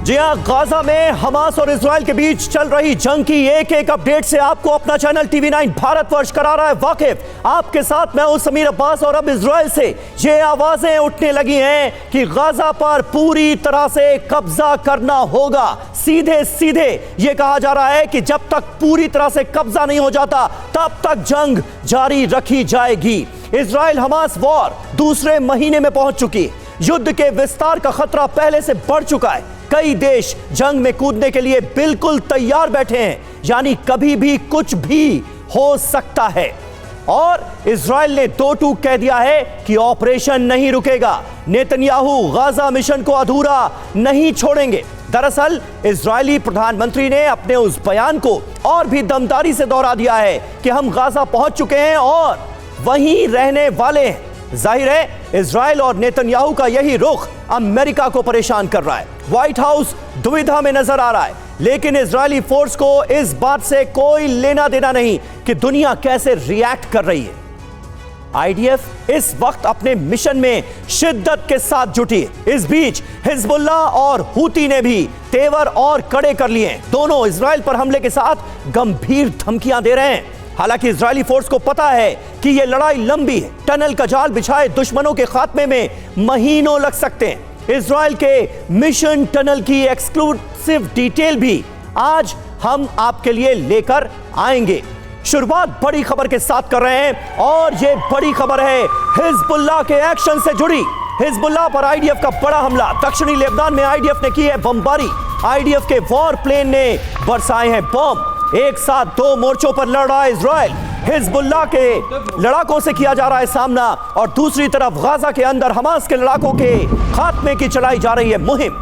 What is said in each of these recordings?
जी हां, गाजा में हमास और इजराइल के बीच चल रही जंग की एक एक अपडेट से आपको अपना चैनल TV9 भारतवर्ष करा रहा है वाकिफ। आपके साथ मैं हूं समीर अब्बास और अब इजराइल से ये आवाजें उठने लगी हैं कि गाजा पर पूरी तरह से कब्जा करना होगा। सीधे सीधे ये कहा जा रहा है कि जब तक पूरी तरह से कब्जा नहीं हो जाता तब तक जंग जारी रखी जाएगी। इजराइल हमास वॉर दूसरे महीने में पहुंच चुकी है। युद्ध के विस्तार का खतरा पहले से बढ़ चुका है। कई देश जंग में कूदने के लिए बिल्कुल तैयार बैठे हैं, यानी कभी भी कुछ भी हो सकता है। और इजराइल ने दो टूक कह दिया है कि ऑपरेशन नहीं रुकेगा। नेतन्याहू गाजा मिशन को अधूरा नहीं छोड़ेंगे। दरअसल इजरायली प्रधानमंत्री ने अपने उस बयान को और भी दमदारी से दोहरा दिया है कि हम गाजा पहुंच चुके हैं और वहीं रहने वाले हैं। जाहिर है इजराइल और नेतन्याहू का यही रुख अमेरिका को परेशान कर रहा है। व्हाइट हाउस दुविधा में नजर आ रहा है, लेकिन इजरायली फोर्स को इस बात से कोई लेना देना नहीं कि दुनिया कैसे रिएक्ट कर रही है। आईडीएफ इस वक्त अपने मिशन में शिद्दत के साथ जुटी है। इस बीच हिजबुल्ला और हूती ने भी तेवर और कड़े कर लिए हैं। दोनों इजराइल पर हमले के साथ गंभीर धमकियां दे रहे हैं। हालांकि इजरायली फोर्स को पता है कि यह लड़ाई लंबी है। टनल का जाल बिछाए दुश्मनों के खात्मे में महीनों लग सकते हैं। इजराइल के मिशन टनल की एक्सक्लूसिव डिटेल भी आज हम आपके लिए लेकर आएंगे। शुरुआत बड़ी खबर के साथ कर रहे हैं और यह बड़ी खबर है हिजबुल्ला के एक्शन से जुड़ी। हिजबुल्ला पर आईडीएफ का बड़ा हमला। दक्षिणी लेबनान में आईडीएफ ने की है बमबारी। आईडीएफ के वॉर प्लेन ने बरसाए हैं बम। एक साथ दो मोर्चों पर लड़ रहा है इजराइल। हिजबुल्ला के लड़ाकों से किया जा रहा है सामना और दूसरी तरफ गाजा के अंदर हमास के लड़ाकों के खात्मे की चलाई जा रही है मुहिम।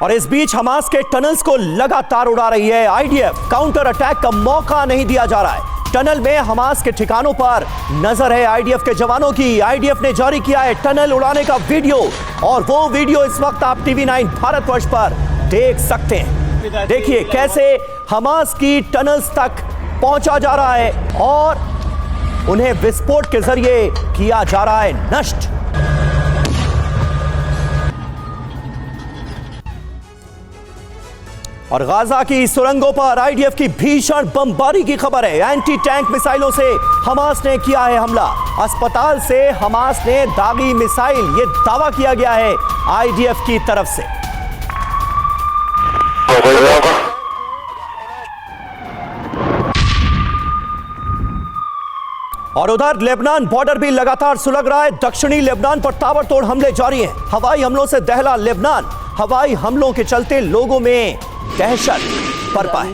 और इस बीच हमास के टनल्स को लगातार उड़ा रही है आईडीएफ। काउंटर अटैक का मौका नहीं दिया जा रहा है। टनल में हमास के ठिकानों पर नजर है आईडीएफ के जवानों की। आईडीएफ ने जारी किया है टनल उड़ाने का वीडियो और वो वीडियो इस वक्त आप TV9 भारतवर्ष पर देख सकते हैं। देखिए कैसे हमास की टनल्स तक पहुंचा जा रहा है और उन्हें विस्फोट के जरिए किया जा रहा है नष्ट। और गाजा की सुरंगों पर आईडीएफ की भीषण बमबारी की खबर है। एंटी टैंक मिसाइलों से हमास ने किया है हमला। अस्पताल से हमास ने दागी मिसाइल, ये दावा किया गया है आईडीएफ की तरफ से। और उधर लेबनान बॉर्डर भी लगातार सुलग रहा है। दक्षिणी लेबनान पर ताबड़तोड़ हमले जारी हैं। हवाई हमलों से दहला लेबनान। हवाई हमलों के चलते लोगों में दहशत बरपा है।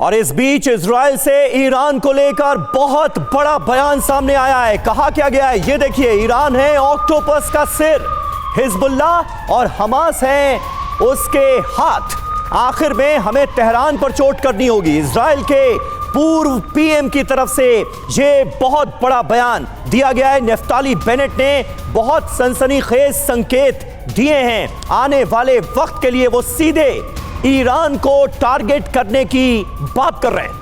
और इस बीच इजराइल से ईरान को लेकर बहुत बड़ा बयान सामने आया है। कहा क्या गया है ये देखिए। ईरान है ऑक्टोपस का सिर, हिजबुल्ला और हमास है उसके हाथ। आखिर में हमें तेहरान पर चोट करनी होगी। इजराइल के पूर्व पीएम की तरफ से ये बहुत बड़ा बयान दिया गया है। नफ्ताली बेनेट ने बहुत सनसनीखेज संकेत दिए हैं। आने वाले वक्त के लिए वो सीधे ईरान को टारगेट करने की बात कर रहे हैं।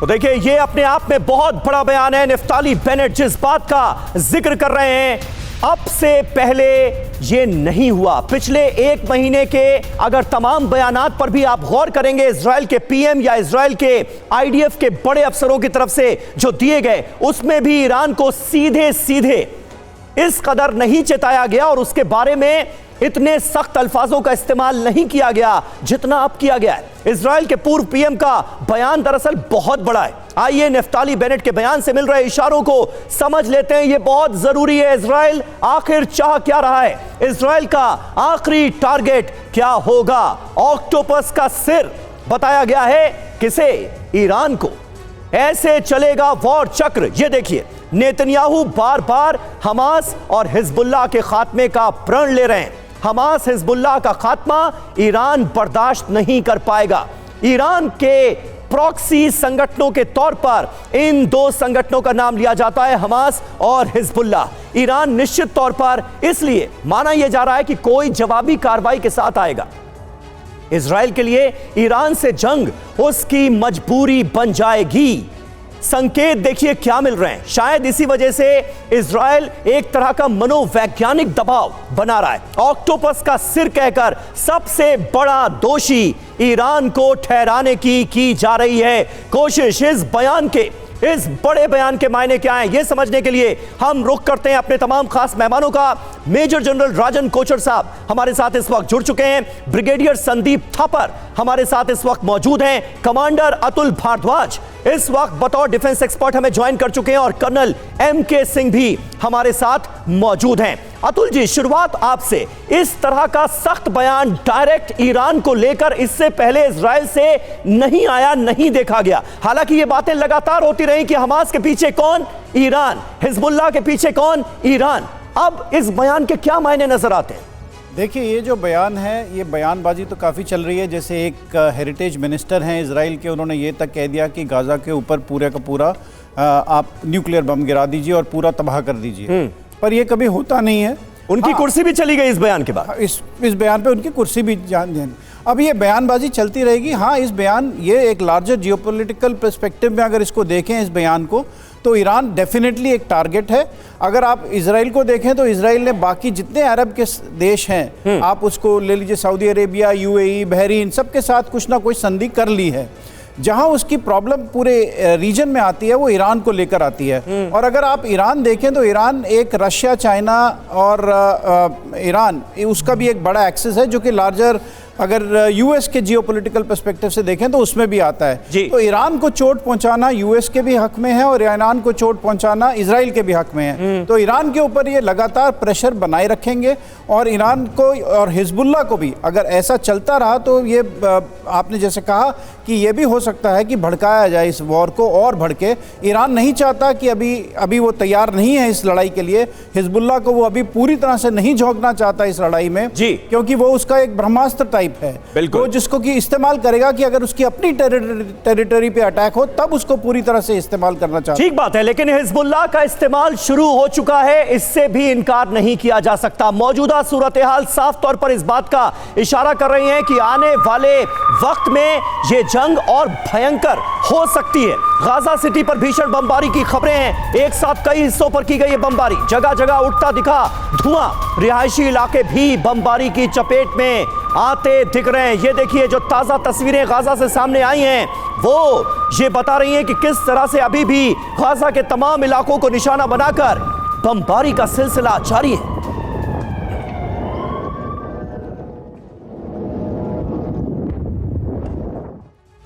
तो देखिए ये अपने आप में बहुत बड़ा बयान है। नफ्ताली बेनेट जिस बात का जिक्र कर रहे हैं अब से पहले ये नहीं हुआ। पिछले एक महीने के अगर तमाम बयानात पर भी आप गौर करेंगे इजराइल के पीएम या इजराइल के आईडीएफ के बड़े अफसरों की तरफ से जो दिए गए, उसमें भी ईरान को सीधे सीधे इस कदर नहीं चेताया गया और उसके बारे में इतने सख्त अल्फाजों का इस्तेमाल नहीं किया गया जितना अब किया गया है। इजराइल के पूर्व पीएम का बयान दरअसल बहुत बड़ा है। आइए नफ्ताली बेनेट के बयान से मिल रहे इशारों को समझ लेते हैं। यह बहुत जरूरी है। इजराइल आखिर चाह क्या रहा है? इजराइल का आखिरी टारगेट क्या होगा? ऑक्टोपस का सिर बताया गया है किसे? ईरान को। ऐसे चलेगा वॉर चक्र। यह देखिए नेतन्याहू बार बार हमास और हिजबुल्ला के खात्मे का प्रण ले रहे हैं। हमास हिजबुल्ला का खात्मा ईरान बर्दाश्त नहीं कर पाएगा। ईरान के प्रॉक्सी संगठनों के तौर पर इन दो संगठनों का नाम लिया जाता है, हमास और हिजबुल्लाह। ईरान निश्चित तौर पर इसलिए माना यह जा रहा है कि कोई जवाबी कार्रवाई के साथ आएगा। इजराइल के लिए ईरान से जंग उसकी मजबूरी बन जाएगी। संकेत देखिए क्या मिल रहे हैं। शायद इसी वजह से इजराइल एक तरह का मनोवैज्ञानिक दबाव बना रहा है। ऑक्टोपस का सिर कहकर सबसे बड़ा दोषी ईरान को ठहराने की जा रही है कोशिश। इस बड़े बयान के मायने क्या हैं, यह समझने के लिए हम रुख करते हैं अपने तमाम खास मेहमानों का। मेजर जनरल राजन कोचर साहब हमारे साथ इस वक्त जुड़ चुके हैं। ब्रिगेडियर संदीप थापर हमारे साथ इस वक्त मौजूद हैं। कमांडर अतुल भारद्वाज इस वक्त बतौर डिफेंस एक्सपर्ट हमें ज्वाइन कर चुके हैं और कर्नल MK सिंह भी हमारे साथ मौजूद हैं। अतुल जी, शुरुआत आपसे। इस तरह का सख्त बयान डायरेक्ट ईरान को लेकर इससे पहले इजराइल से नहीं आया, नहीं देखा गया। हालांकि ये बातें लगातार होती रही कि हमास के पीछे कौन, ईरान, हिजबुल्लाह के पीछे कौन, ईरान। अब इस बयान के क्या मायने नजर आते हैं? देखिए, ये जो बयान है, ये बयानबाजी तो काफ़ी चल रही है। जैसे एक हेरिटेज मिनिस्टर हैं इजराइल के, उन्होंने ये तक कह दिया कि गाज़ा के ऊपर पूरे का पूरा आप न्यूक्लियर बम गिरा दीजिए और पूरा तबाह कर दीजिए। पर ये कभी होता नहीं है। उनकी कुर्सी भी चली गई इस बयान के बाद। इस बयान पे उनकी कुर्सी भी जान। अब ये बयानबाजी चलती रहेगी। हाँ, इस बयान, ये एक लार्जर जियोपॉलिटिकल पर्सपेक्टिव में अगर इसको देखें, इस बयान को, तो ईरान डेफिनेटली एक टारगेट है। अगर आप इजराइल को देखें तो इजराइल ने बाकी जितने अरब के देश हैं, आप उसको ले लीजिए, सऊदी अरेबिया, UAE, बहरीन, सबके साथ कुछ ना कुछ संधि कर ली है। जहां उसकी प्रॉब्लम पूरे रीजन में आती है वो ईरान को लेकर आती है। और अगर आप ईरान देखें तो ईरान एक रशिया, चाइना और ईरान, उसका भी एक बड़ा एक्सेस है जो कि लार्जर, अगर US के जियोपॉलिटिकल पर्सपेक्टिव से देखें तो उसमें भी आता है। तो ईरान को चोट पहुंचाना US के भी हक में है और ईरान को चोट पहुंचाना इजराइल के भी हक में है। तो ईरान के ऊपर ये लगातार प्रेशर बनाए रखेंगे और ईरान को और हिजबुल्लाह को भी, अगर ऐसा चलता रहा तो ये आपने जैसे कहा कि ये भी हो सकता है कि भड़काया जाए इस वॉर को और भड़के। ईरान नहीं चाहता कि अभी वो तैयार नहीं है इस लड़ाई के लिए। हिजबुल्लाह को वो अभी पूरी तरह से नहीं झोंकना चाहता इस लड़ाई में, क्योंकि वो उसका एक ब्रह्मास्त्र टाइप है, वो जिसको कि इस्तेमाल करेगा कि अगर उसकी अपनी टेरिटरी पे अटैक हो तब उसको पूरी तरह से इस्तेमाल करना चाहता है। ठीक बात है, लेकिन हिजबुल्लाह का इस्तेमाल शुरू हो चुका है, इससे भी इनकार नहीं किया जा सकता। मौजूदा सूरत हाल साफ तौर पर इस बात का इशारा कर रही है कि आने वाले वक्त में यह जंग और भयंकर हो सकती है। गाजा सिटी पर भीषण बमबारी की खबरें हैं। एक साथ कई हिस्सों पर की गई है बमबारी, जगह जगह उठता दिखा धुआं। रिहायशी इलाके भी बमबारी की चपेट में आते दिख रहे हैं। ये देखिए, जो ताजा तस्वीरें गाजा से सामने आई हैं वो ये बता रही हैं कि किस तरह से अभी भी गाजा के तमाम इलाकों को निशाना बनाकर बमबारी का सिलसिला जारी है।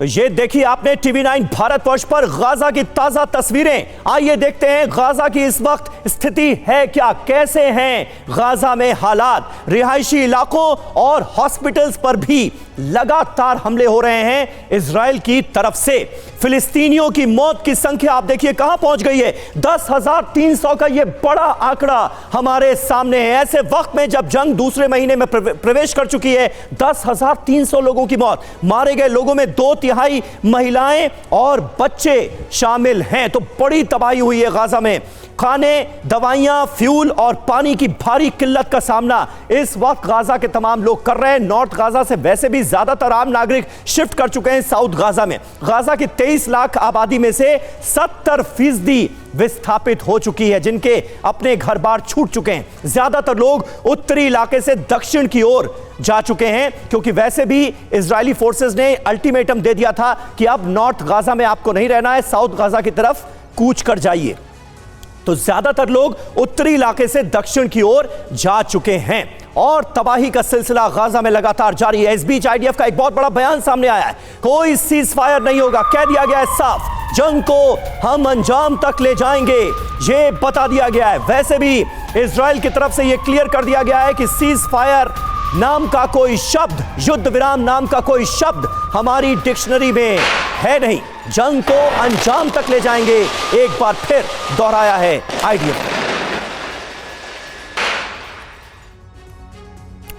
ये देखिए आपने TV9 भारतवर्ष पर गाजा की ताजा तस्वीरें। आइए देखते हैं गाजा की इस वक्त स्थिति है क्या, कैसे हैं गाजा में हालात। रिहायशी इलाकों और हॉस्पिटल्स पर भी लगातार हमले हो रहे हैं इजराइल की तरफ से। फिलिस्तीनियों की मौत की संख्या आप देखिए कहां पहुंच गई है। 10,300 का यह बड़ा आंकड़ा हमारे सामने है। ऐसे वक्त में जब जंग दूसरे महीने में प्रवेश कर चुकी है, 10,300 लोगों की मौत। मारे गए लोगों में 2/3 महिलाएं और बच्चे शामिल हैं। तो बड़ी तबाही हुई है गाजा में। खाने, दवाइयां, फ्यूल और पानी की भारी किल्लत का सामना इस वक्त गाजा के तमाम लोग कर रहे हैं। नॉर्थ गाजा से वैसे भी ज्यादातर आम नागरिक शिफ्ट कर चुके हैं साउथ गाजा में। गाजा की 23 लाख आबादी में से 70% विस्थापित हो चुकी है, जिनके अपने घर बार छूट चुके हैं। ज्यादातर लोग उत्तरी इलाके से दक्षिण की ओर जा चुके हैं, क्योंकि वैसे भी इजरायली फोर्सेस ने अल्टीमेटम दे दिया था कि अब नॉर्थ गाजा में आपको नहीं रहना है, साउथ गाजा की तरफ कूच कर जाइए। तो ज्यादातर लोग उत्तरी इलाके से दक्षिण की ओर जा चुके हैं और तबाही का सिलसिला गाजा में लगातार जारी है। इस बीच IDF का एक बहुत बड़ा बयान सामने आया है। कोई सीज फायर नहीं होगा, कह दिया गया है साफ, जंग को हम अंजाम तक ले जाएंगे, ये बता दिया गया है। वैसे भी इजराइल की तरफ से यह क्लियर कर दिया गया है कि सीज फायर नाम का कोई शब्द, युद्ध विराम नाम का कोई शब्द हमारी डिक्शनरी में है नहीं। जंग को अंजाम तक ले जाएंगे, एक बार फिर दोहराया है IDF।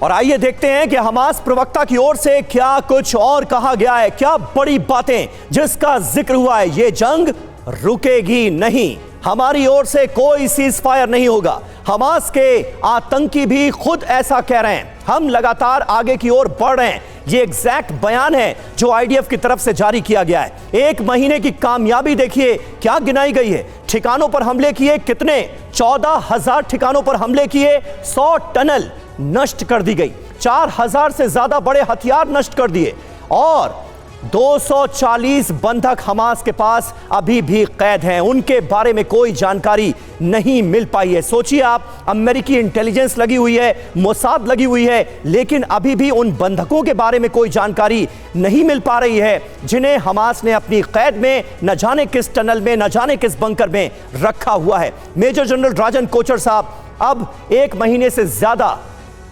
और आइए देखते हैं कि हमास प्रवक्ता की ओर से क्या कुछ और कहा गया है, क्या बड़ी बातें जिसका जिक्र हुआ है। ये जंग रुकेगी नहीं, हमारी ओर से कोई सीज फायर नहीं होगा। हमास के आतंकी भी खुद ऐसा कह रहे हैं, हम लगातार आगे की ओर बढ़ रहे हैं। ये एग्जैक्ट बयान है जो आईडीएफ की तरफ से जारी किया गया है। एक महीने की कामयाबी देखिए क्या गिनाई गई है। ठिकानों पर हमले किए कितने, 14,000 ठिकानों पर हमले किए, 100 टनल नष्ट कर दी गई, 4,000 से ज्यादा बड़े हथियार नष्ट कर दिए और 240 बंधक हमास के पास अभी भी कैद हैं। उनके बारे में कोई जानकारी नहीं मिल पाई है। सोचिए आप, अमेरिकी इंटेलिजेंस लगी हुई है, मोसाद लगी हुई है, लेकिन अभी भी उन बंधकों के बारे में कोई जानकारी नहीं मिल पा रही है जिन्हें हमास ने अपनी कैद में न जाने किस टनल में, न जाने किस बंकर में रखा हुआ है। मेजर जनरल राजन कोचर साहब, अब 1 महीने से ज्यादा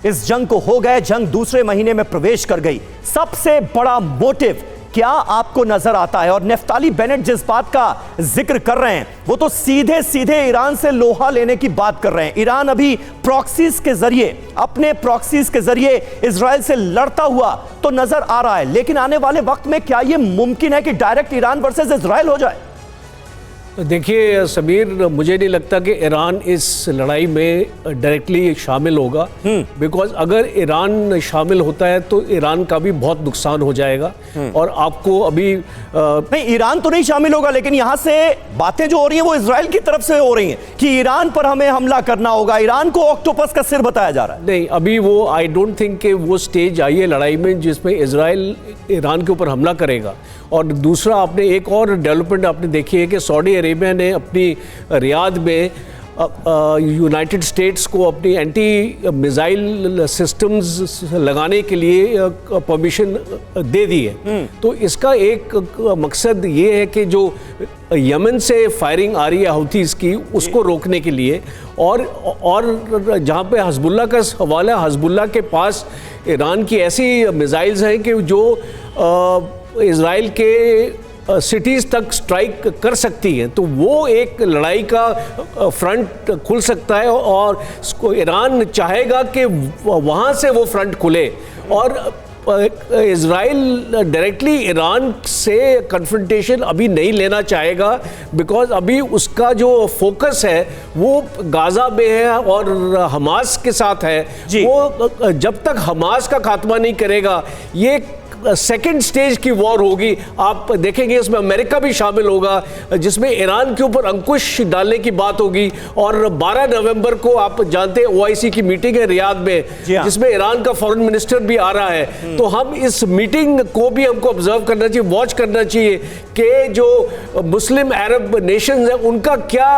इस जंग को हो गए, जंग दूसरे महीने में प्रवेश कर गई। सबसे बड़ा मोटिव क्या आपको नजर आता है? और नफ्ताली बेनेट जिस बात का जिक्र कर रहे हैं वो तो सीधे सीधे ईरान से लोहा लेने की बात कर रहे हैं। ईरान अभी प्रॉक्सीज के जरिए, अपने प्रॉक्सीज के जरिए इजराइल से लड़ता हुआ तो नजर आ रहा है, लेकिन आने वाले वक्त में क्या यह मुमकिन है कि डायरेक्ट ईरान वर्सेस इजराइल हो जाए? देखिए समीर, मुझे नहीं लगता कि ईरान इस लड़ाई में डायरेक्टली शामिल होगा, बिकॉज अगर ईरान शामिल होता है तो ईरान का भी बहुत नुकसान हो जाएगा। और आपको अभी नहीं, ईरान तो नहीं शामिल होगा, लेकिन यहां से बातें जो हो रही हैं वो इजराइल की तरफ से हो रही हैं कि ईरान पर हमें हमला करना होगा, ईरान को ऑक्टोपस का सिर बताया जा रहा है। नहीं, अभी वो आई डोंट थिंक कि वो स्टेज आई है लड़ाई में जिसमें इजराइल ईरान के ऊपर हमला करेगा। और दूसरा, आपने एक और डेवलपमेंट आपने देखी है कि सऊदी अरेबिया ने अपनी रियाद में यूनाइटेड स्टेट्स को अपनी एंटी मिसाइल सिस्टम्स लगाने के लिए परमिशन दे दी है। तो इसका एक मकसद ये है कि जो यमन से फायरिंग आ रही है हौथीज़ की, उसको रोकने के लिए। और जहाँ पे हज़बुल्लाह का सवाल है, हज़बुल्लाह के पास ईरान की ऐसी मिसाइल्स हैं कि जो इज़राइल के सिटीज़ तक स्ट्राइक कर सकती हैं। तो वो एक लड़ाई का फ्रंट खुल सकता है और ईरान चाहेगा कि वहाँ से वो फ्रंट खुले। और इज़राइल डायरेक्टली ईरान से कन्फ्रंटेशन अभी नहीं लेना चाहेगा, बिकॉज अभी उसका जो फोकस है वो गाज़ा में है और हमास के साथ है। वो जब तक हमास का खात्मा नहीं करेगा, ये सेकेंड स्टेज की वॉर होगी। आप देखेंगे इसमें अमेरिका भी शामिल होगा, जिसमें ईरान के ऊपर अंकुश डालने की बात होगी। और 12 नवंबर को आप जानते हैं OIC की मीटिंग है रियाद में, जिसमें ईरान का फॉरेन मिनिस्टर भी आ रहा है। तो हम इस मीटिंग को भी हमको ऑब्जर्व करना चाहिए, वॉच करना चाहिए कि जो मुस्लिम अरब नेशंस हैं उनका क्या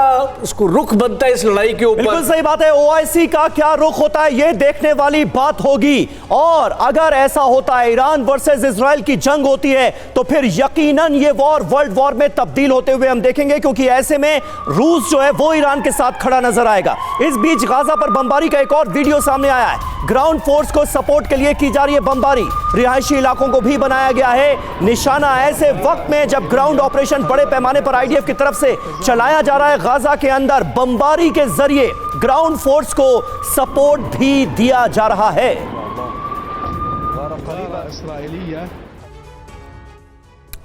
उसको रुख बनता है इस लड़ाई के ऊपर। बिल्कुल सही बात है, OIC का क्या रुख होता है ये देखने वाली बात होगी। और अगर ऐसा होता है, ईरान वर्सेस इजराइल की जंग होती है, तो फिर यकीनन ये वॉर वर्ल्ड वॉर में तब्दील होते हुए हम देखेंगे, क्योंकि ऐसे में रूस जो है वो ईरान के साथ खड़ा नजर आएगा। इस बीच गाजा पर बमबारी का एक और वीडियो सामने आया है। ग्राउंड फोर्स को सपोर्ट के लिए की जा रही है बमबारी, रिहायशी इलाकों को भी बनाया गया है निशाना। ऐसे वक्त में जब ग्राउंड ऑपरेशन बड़े पैमाने पर आईडीएफ की तरफ से चलाया जा रहा है, गाजा के अंदर बमबारी के जरिए ग्राउंड फोर्स को सपोर्ट भी दिया जा रहा है।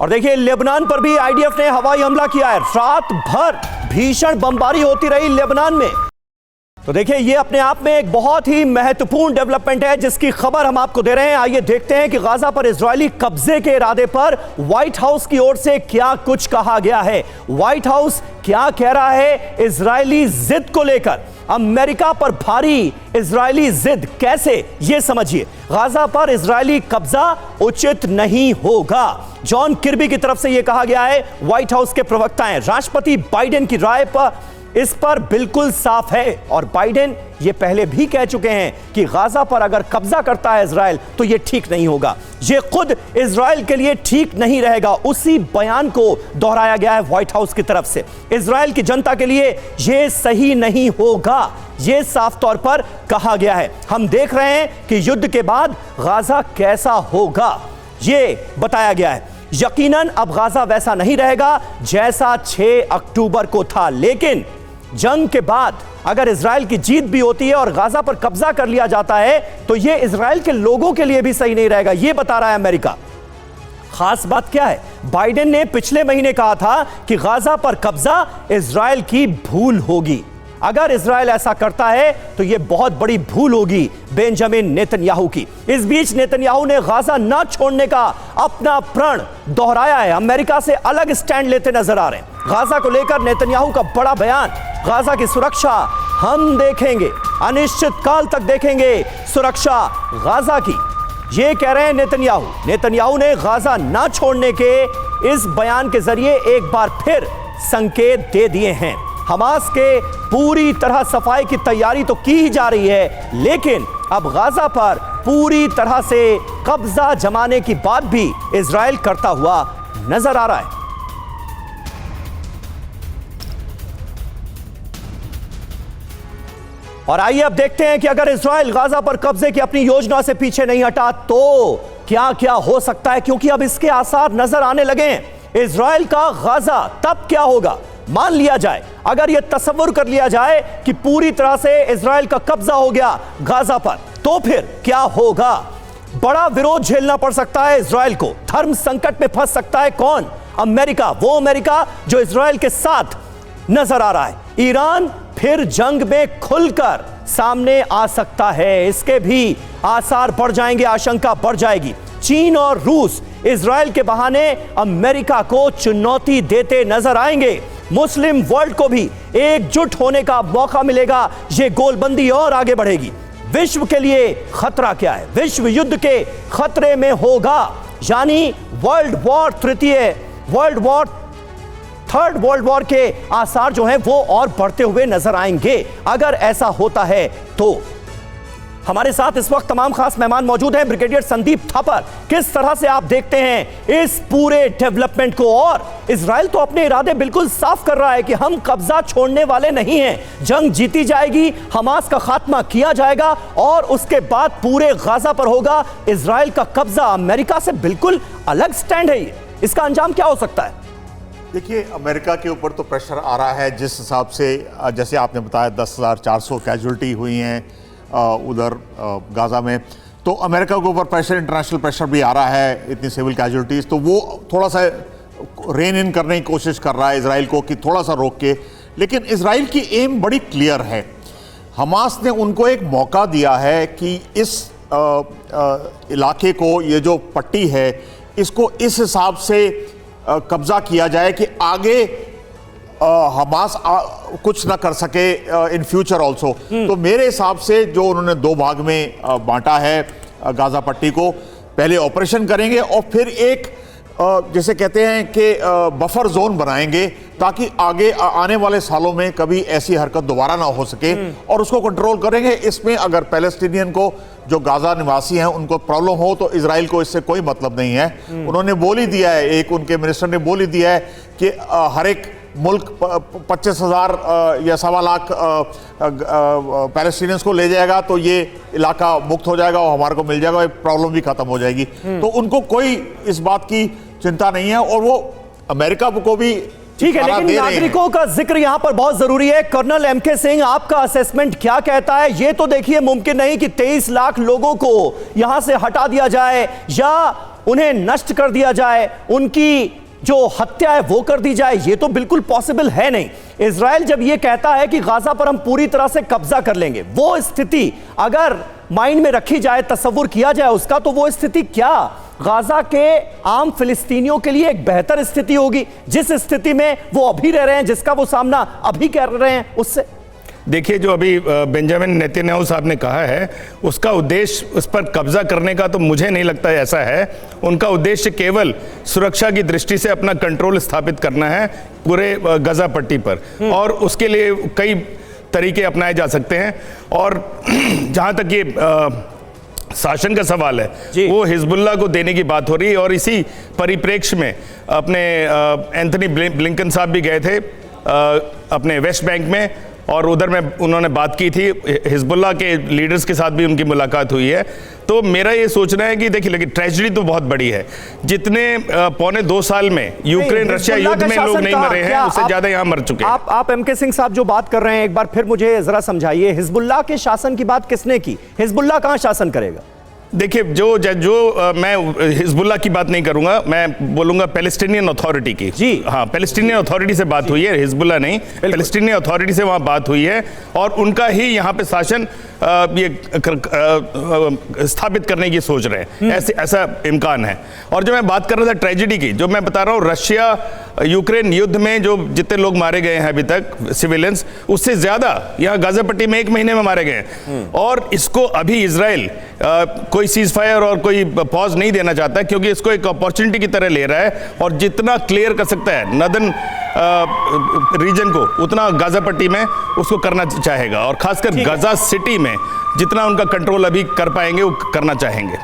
और देखिए, लेबनान पर भी आईडीएफ ने हवाई हमला किया है। रात भर भीषण बमबारी होती रही लेबनान में। तो देखिए, ये अपने आप में एक बहुत ही महत्वपूर्ण डेवलपमेंट है जिसकी खबर हम आपको दे रहे हैं। आइए देखते हैं कि गाजा पर इजरायली कब्जे के इरादे पर व्हाइट हाउस की ओर से क्या कुछ कहा गया है। व्हाइट हाउस क्या कह रहा है इजरायली जिद को लेकर। अमेरिका पर भारी इजरायली जिद कैसे, ये समझिए। गाजा पर इजरायली कब्जा उचित नहीं होगा, जॉन किर्बी की तरफ से यह कहा गया है। व्हाइट हाउस के प्रवक्ता हैं, राष्ट्रपति बाइडेन की राय पर इस पर बिल्कुल साफ है और बाइडेन ये पहले भी कह चुके हैं कि गाजा पर अगर कब्जा करता है इजराइल तो ये ठीक नहीं होगा, ये खुद इजराइल के लिए ठीक नहीं रहेगा। उसी बयान को दोहराया गया है व्हाइट हाउस की तरफ से। इजराइल की जनता के लिए ये सही नहीं होगा, ये साफ तौर पर कहा गया है। हम देख रहे हैं कि युद्ध के बाद गाजा कैसा होगा, ये बताया गया है। यकीनन अब गाजा वैसा नहीं रहेगा जैसा 6 अक्टूबर को था, लेकिन जंग के बाद अगर इजराइल की जीत भी होती है और गाजा पर कब्जा कर लिया जाता है तो यह इजराइल के लोगों के लिए भी सही नहीं रहेगा, यह बता रहा है अमेरिका। खास बात क्या है, बाइडेन ने पिछले महीने कहा था कि गाजा पर कब्जा इजराइल की भूल होगी। अगर इजराइल ऐसा करता है तो यह बहुत बड़ी भूल होगी बेंजामिन नेतन्याहू की। इस बीच नेतन्याहू ने गाजा न छोड़ने का अपना प्रण दोहराया है, अमेरिका से अलग स्टैंड लेते नजर आ रहे हैं। गाजा को लेकर नेतन्याहू का बड़ा बयान, गाजा की सुरक्षा हम देखेंगे, अनिश्चित काल तक देखेंगे सुरक्षा गाजा की, ये कह रहे हैं नेतन्याहू। नेतन्याहू ने गाजा न छोड़ने के इस बयान के जरिए एक बार फिर संकेत दे दिए हैं। हमास के पूरी तरह सफाई की तैयारी तो की ही जा रही है, लेकिन अब गाजा पर पूरी तरह से कब्जा जमाने की बात भी इजराइल करता हुआ नजर आ रहा है। और आइए अब देखते हैं कि अगर इजराइल गाजा पर कब्जे की अपनी योजना से पीछे नहीं हटा तो क्या क्या हो सकता है, क्योंकि अब इसके आसार नजर आने लगे हैं। इजराइल का गाजा तब क्या होगा, मान लिया जाए, अगर यह तस्वीर कर लिया जाए कि पूरी तरह से इजराइल का कब्जा हो गया गाजा पर, तो फिर क्या होगा। बड़ा विरोध झेलना पड़ सकता है इजराइल को, धर्म संकट में फंस सकता है कौन, अमेरिका, वो अमेरिका जो इजराइल के साथ नजर आ रहा है। ईरान फिर जंग में खुलकर सामने आ सकता है, इसके भी आसार बढ़ जाएंगे, आशंका बढ़ जाएगी। चीन और रूस इजराइल के बहाने अमेरिका को चुनौती देते नजर आएंगे। मुस्लिम वर्ल्ड को भी एकजुट होने का मौका मिलेगा, यह गोलबंदी और आगे बढ़ेगी। विश्व के लिए खतरा क्या है, विश्व युद्ध के खतरे में होगा, यानी थर्ड वर्ल्ड वॉर के आसार जो हैं वो और बढ़ते हुए नजर आएंगे अगर ऐसा होता है तो। हमारे साथ इस वक्त तमाम खास मेहमान मौजूद हैं। ब्रिगेडियर संदीप थापर, किस तरह से आप देखते हैं इस पूरे डेवलपमेंट को, और इजराइल तो अपने इरादे बिल्कुल साफ कर रहा है कि हम कब्जा छोड़ने वाले नहीं हैं, जंग जीती जाएगी, हमास का खात्मा किया जाएगा और उसके बाद पूरे गाजा पर होगा इजराइल का कब्जा। अमेरिका से बिल्कुल अलग स्टैंड है, इसका अंजाम क्या हो सकता है? देखिए, अमेरिका के ऊपर तो प्रेशर आ रहा है, जिस हिसाब से जैसे आपने बताया 10,400 कैजुअल्टी हुई हैं उधर गाजा में, तो अमेरिका के ऊपर प्रेशर, इंटरनेशनल प्रेशर भी आ रहा है, इतनी सिविल कैजुअल्टीज, तो वो थोड़ा सा रेन इन करने की कोशिश कर रहा है इजराइल को कि थोड़ा सा रोक के। लेकिन इजराइल की एम बड़ी क्लियर है, हमास ने उनको एक मौका दिया है कि इस इलाके को, ये जो पट्टी है, इसको इस हिसाब से कब्जा किया जाए कि आगे हमास कुछ ना कर सके इन फ्यूचर ऑल्सो। तो मेरे हिसाब से जो उन्होंने दो भाग में बांटा है गाजा पट्टी को, पहले ऑपरेशन करेंगे और फिर एक जैसे कहते हैं कि बफर जोन बनाएंगे ताकि आगे आने वाले सालों में कभी ऐसी हरकत दोबारा ना हो सके और उसको कंट्रोल करेंगे। इसमें अगर पैलेस्टीनियन को, जो गाजा निवासी हैं, उनको प्रॉब्लम हो तो इजराइल को इससे कोई मतलब नहीं है। उन्होंने बोल ही दिया है, एक उनके मिनिस्टर ने बोल ही दिया है कि हर एक मुल्क 25,000 या 1.25 लाख पैलेस्टीनियंस को ले जाएगा तो ये इलाका मुक्त हो जाएगा और हमारे को मिल जाएगा, प्रॉब्लम भी खत्म हो जाएगी। तो उनको कोई इस बात की चिंता नहीं है और वो अमेरिका को भी ठीक है। लेकिन नागरिकों का जिक्र यहां पर बहुत जरूरी है। कर्नल एमके सिंह, आपका असेसमेंट क्या कहता है? ये तो देखिए मुमकिन नहीं कि 23 लाख लोगों को यहां से हटा दिया जाए या उन्हें नष्ट कर दिया जाए, उनकी जो हत्या है वो कर दी जाए, ये तो बिल्कुल पॉसिबल है नहीं। इजराइल जब ये कहता है कि गाजा पर हम पूरी तरह से कब्जा कर लेंगे, वो स्थिति अगर माइंड में रखी जाए, तस्वुर किया जाए उसका, तो वो स्थिति क्या गाजा के आम फिलिस्तीनियों के लिए एक बेहतर स्थिति होगी, जिस स्थिति में वो अभी रह रहे हैं, जिसका वो सामना अभी कर रहे हैं उससे? देखिए, जो अभी बेंजामिन नेतन्याहू साहब ने कहा है, उसका उद्देश्य उस पर कब्जा करने का तो मुझे नहीं लगता ऐसा है। उनका उद्देश्य केवल सुरक्षा की दृष्टि से अपना कंट्रोल स्थापित करना है पूरे गाजा पट्टी पर, और उसके लिए कई तरीके अपनाए जा सकते हैं। और जहाँ तक ये शासन का सवाल है, वो हिजबुल्लाह को देने की बात हो रही है और इसी परिप्रेक्ष्य में अपने एंथनी ब्लिंकन साहब भी गए थे अपने वेस्ट बैंक में, और उधर में उन्होंने बात की थी, हिजबुल्लाह के लीडर्स के साथ भी उनकी मुलाकात हुई है। तो मेरा ये सोचना है कि देखिए, लेकिन ट्रेजेडी तो बहुत बड़ी है। जितने पौने 2 साल में यूक्रेन रशिया युद्ध में लोग नहीं मरे हैं, उससे ज्यादा यहाँ मर चुके हैं। आप एम के सिंह साहब जो बात कर रहे हैं, एक बार फिर मुझे जरा समझाइए, हिजबुल्लाह के शासन की बात किसने की? हिजबुल्लाह कहां शासन करेगा? देखिए, मैं हिजबुल्लाह की बात नहीं करूंगा, मैं बोलूंगा पैलेस्टीनियन अथॉरिटी की। जी हाँ, पैलेस्टीनियन अथॉरिटी से बात हुई है, हिजबुल्लाह नहीं, पैलेस्टीनियन अथॉरिटी से वहां बात हुई है और उनका ही यहां पे शासन स्थापित करने की सोच रहे हैं, ऐसा इम्कान है। और जो मैं बात कर रहा था ट्रेजेडी की, जो मैं बता रहा हूँ, रशिया यूक्रेन युद्ध में जो जितने लोग मारे गए हैं अभी तक सिविलियंस, उससे ज्यादा यहाँ गाजा पट्टी में 1 महीने में मारे गए हैं। और इसको अभी इजराइल कोई सीज फायर और कोई पॉज नहीं देना चाहता, क्योंकि इसको एक अपॉर्चुनिटी की तरह ले रहा है और जितना क्लियर कर सकता है नदन रीजन को, उतना गाजा पट्टी में उसको करना चाहेगा और खासकर गाजा सिटी में जितना उनका कंट्रोल अभी कर पाएंगे वो करना चाहेंगे।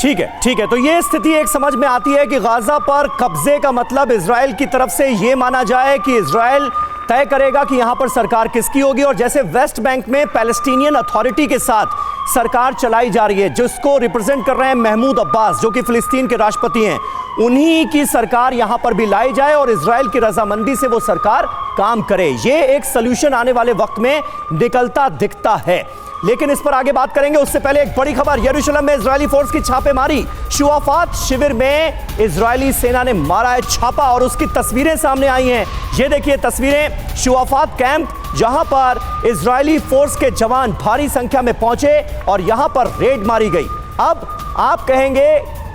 ठीक है। तो ये स्थिति एक समझ में आती है कि गाजा पर कब्जे का मतलब इजराइल की तरफ से ये माना जाए कि इजराइल तय करेगा कि यहां पर सरकार किसकी होगी। और जैसे वेस्ट बैंक में पैलेस्टीनियन अथॉरिटी के साथ सरकार चलाई जा रही है, जिसको रिप्रेजेंट कर रहे हैं महमूद अब्बास, जो कि फिलिस्तीन के राष्ट्रपति हैं, उन्हीं की सरकार यहां पर भी लाई जाए और इजराइल की रजामंदी से वो सरकार काम करे। ये एक सॉल्यूशन आने वाले वक्त में निकलता दिखता है। लेकिन इस पर आगे बात करेंगे, उससे पहले एक बड़ी खबर, यरूशलेम में इजरायली फोर्स की छापेमारी। शुआफात शिविर में इजरायली सेना ने मारा है छापा और उसकी तस्वीरें सामने आई हैं। ये देखिए तस्वीरें शुआफात कैंप, जहां पर इजरायली फोर्स के जवान भारी संख्या में पहुंचे और यहां पर रेड मारी गई। अब आप कहेंगे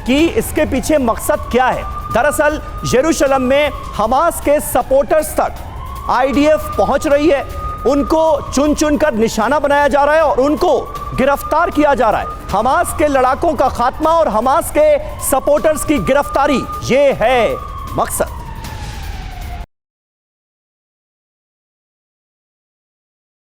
कि इसके पीछे मकसद क्या है? दरअसल यरूशलेम में हमास के सपोर्टर्स तक आईडीएफ पहुंच रही है, उनको चुन चुन कर निशाना बनाया जा रहा है और उनको गिरफ्तार किया जा रहा है। हमास के लड़ाकों का खात्मा और हमास के सपोर्टर्स की गिरफ्तारी, ये है मकसद।